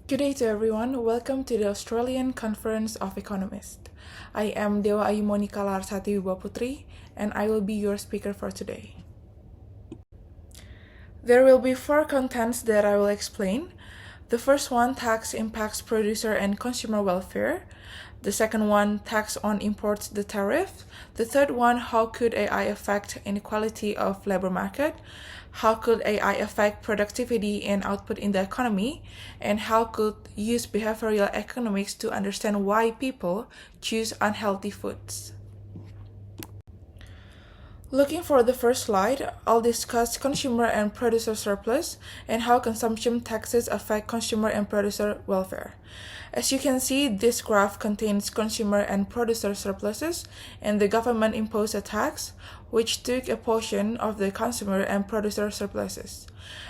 Good day to everyone. Welcome to the Australian Conference of Economists. I am Dewa Larasati Putri, and I will be your speaker for today. There will be 4 contents that I will explain. The first one, tax impacts producer and consumer welfare. The second one, tax on imports, the tariff. The third one, how could AI affect inequality of labor market? How could AI affect productivity and output in the economy? And how could use behavioral economics to understand why people choose unhealthy foods? Looking for the first slide, I'll discuss consumer and producer surplus and how consumption taxes affect consumer and producer welfare. As you can see, this graph contains consumer and producer surpluses, and the government imposed a tax which took a portion of the consumer and producer surpluses.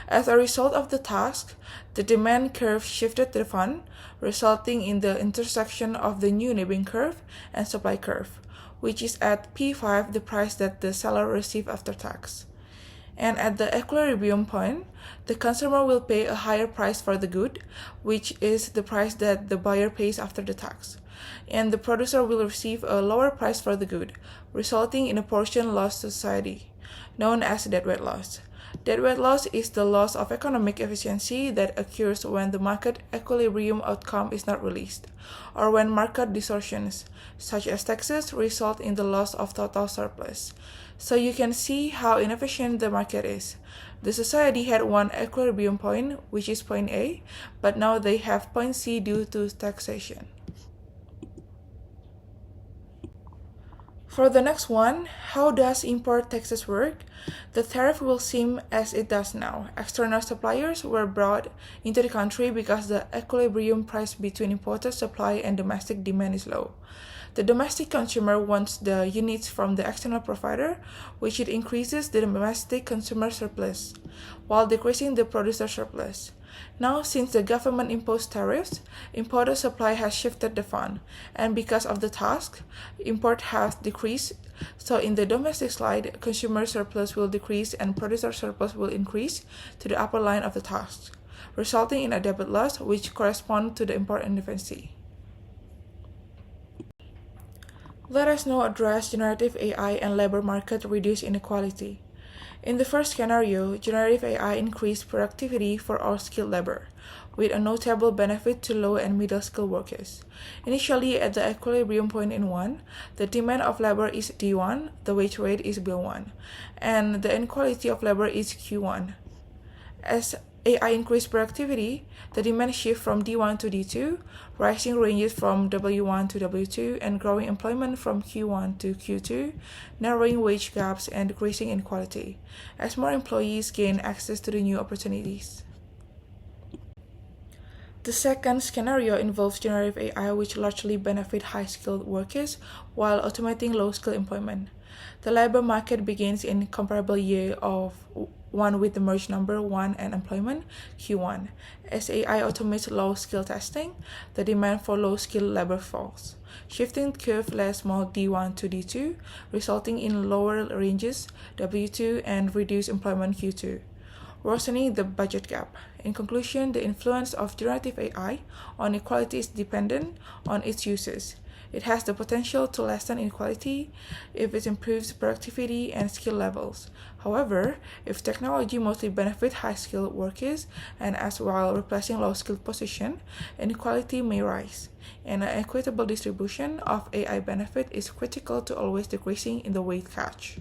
As a result of the tax, the demand curve shifted to the fund, resulting in the intersection of the new Nebin curve and supply curve, which is at P5, the price that the seller received after tax. And at the equilibrium point, the consumer will pay a higher price for the good, which is the price that the buyer pays after the tax. And the producer will receive a lower price for the good, resulting in a portion lost to society, known as deadweight loss. Deadweight loss is the loss of economic efficiency that occurs when the market equilibrium outcome is not released, or when market distortions, such as taxes, result in the loss of total surplus. So you can see how inefficient the market is. The society had one equilibrium point, which is point A, but now they have point C due to taxation. For the next one, how does import taxes work? The tariff will seem as it does now. External suppliers were brought into the country because the equilibrium price between imported supply and domestic demand is low. The domestic consumer wants the units from the external provider, which it increases the domestic consumer surplus, while decreasing the producer surplus. Now, since the government imposed tariffs, imported supply has shifted the fund, and because of the task, import has decreased. So in the domestic slide, consumer surplus will decrease and producer surplus will increase to the upper line of the task, resulting in a debit loss which corresponds to the import inefficiency. Let us now address generative AI and labor market reduce inequality. In the first scenario, generative AI increased productivity for all skilled labor, with a notable benefit to low and middle skilled workers. Initially, at the equilibrium point in 1, the demand of labor is D1, the wage rate is B1, and the inequality of labor is Q1. As AI increased productivity, the demand shifts from D1 to D2, rising ranges from W1 to W2, and growing employment from Q1 to Q2, narrowing wage gaps and decreasing inequality, as more employees gain access to the new opportunities. The second scenario involves generative AI, which largely benefits high-skilled workers while automating low-skilled employment. The labor market begins in comparable year of 1 with the merge number 1 and employment, Q1. As AI automates low-skill testing, the demand for low-skilled labor falls, shifting curve less small D1 to D2, resulting in lower ranges W2 and reduced employment Q2, worsening the budget gap. In conclusion, the influence of generative AI on equality is dependent on its uses. It has the potential to lessen inequality if it improves productivity and skill levels. However, if technology mostly benefits high-skilled workers and as while replacing low-skilled positions, inequality may rise. And an equitable distribution of AI benefit is critical to always decreasing in the weight catch.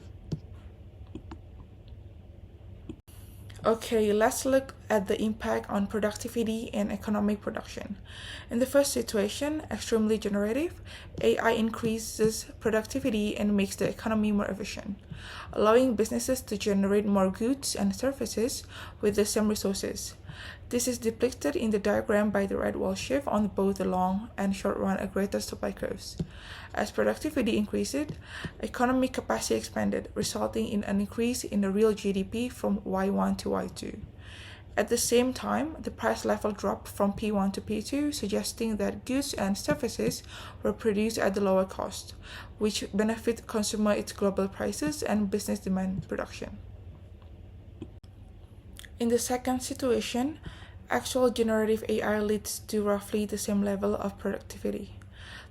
Okay, let's look at the impact on productivity and economic production. In the first situation, extremely generative, AI increases productivity and makes the economy more efficient, allowing businesses to generate more goods and services with the same resources. This is depicted in the diagram by the red wall shift on both the long and short run at greater supply curves. As productivity increased, economic capacity expanded, resulting in an increase in the real GDP from Y1 to Y2. At the same time, the price level dropped from P1 to P2, suggesting that goods and services were produced at the lower cost, which benefit consumer its global prices and business demand production. In the second situation, Actual generative AI leads to roughly the same level of productivity.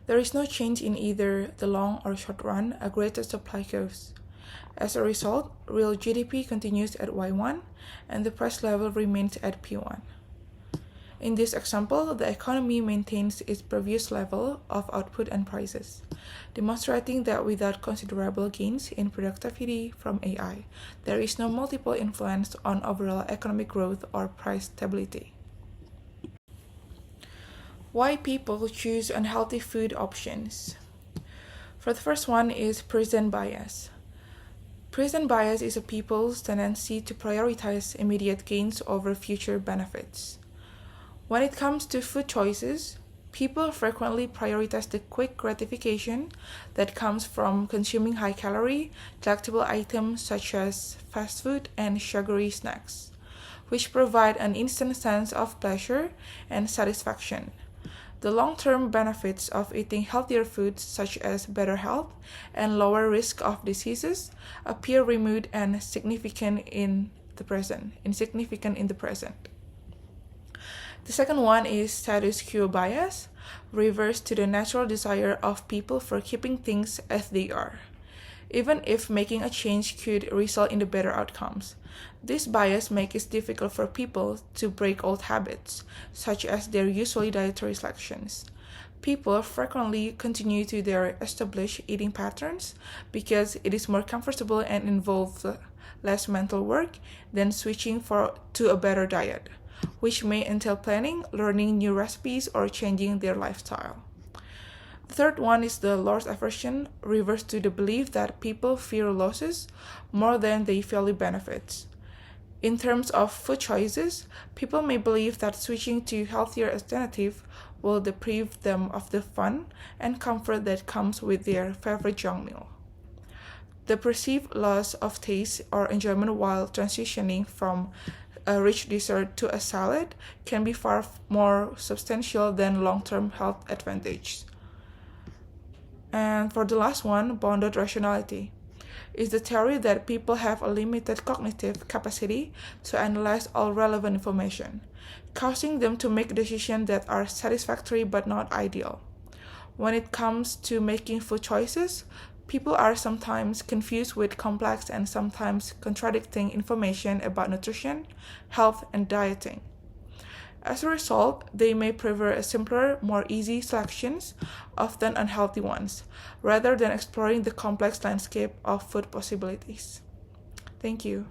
There is no change in either the long or short run, a greater supply goes. As a result, real GDP continues at Y1 and the price level remains at P1. In this example, the economy maintains its previous level of output and prices, demonstrating that without considerable gains in productivity from AI, there is no multiple influence on overall economic growth or price stability. Why people choose unhealthy food options? For the first one is present bias. Present bias is a people's tendency to prioritize immediate gains over future benefits. When it comes to food choices, people frequently prioritize the quick gratification that comes from consuming high-calorie, delectable items such as fast food and sugary snacks, which provide an instant sense of pleasure and satisfaction. The long-term benefits of eating healthier foods such as better health and lower risk of diseases appear remote and insignificant in the present. The second one is status quo bias, reverse to the natural desire of people for keeping things as they are, even if making a change could result in the better outcomes. This bias makes it difficult for people to break old habits, such as their usual dietary selections. People frequently continue to their established eating patterns because it is more comfortable and involves less mental work than switching to a better diet, which may entail planning, learning new recipes, or changing their lifestyle. The third one is the loss aversion, reverse to the belief that people fear losses more than they value benefits. In terms of food choices, people may believe that switching to healthier alternatives will deprive them of the fun and comfort that comes with their favorite junk meal. The perceived loss of taste or enjoyment while transitioning from a rich dessert to a salad can be far more substantial than long-term health advantages. And for the last one, bounded rationality, is the theory that people have a limited cognitive capacity to analyze all relevant information, causing them to make decisions that are satisfactory but not ideal. When it comes to making food choices, people are sometimes confused with complex and sometimes contradicting information about nutrition, health, and dieting. As a result, they may prefer a simpler, more easy selections, often unhealthy ones, rather than exploring the complex landscape of food possibilities. Thank you.